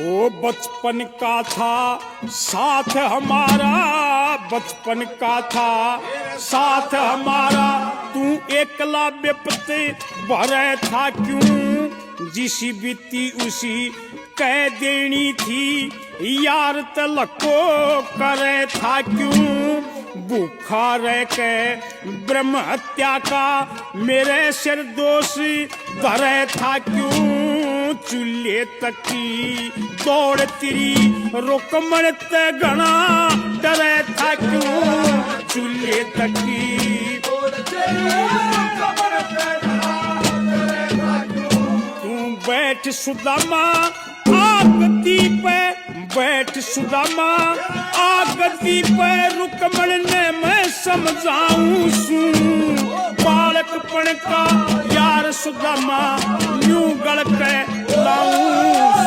वो बचपन का था साथ हमारा, बचपन का था साथ हमारा, तू एकला बेपते भरे था क्यों, जिस बीती उसी कह देनी थी, यार तलको करे था क्यों, भूखा रह के ब्रह्म हत्या का मेरे सिर दोष धरे था क्यों, चूल्हे तक की दौड़ तेरी रुकमण ते घना डरे था क्यों, चूल्हे तक की तू बैठ सुदामा आगती पे, बैठ सुदामा आगती पे, रुकमण ने मैं समझाऊं सू, बालकपन का यार सुदामा न्यू गढ़ के लाऊं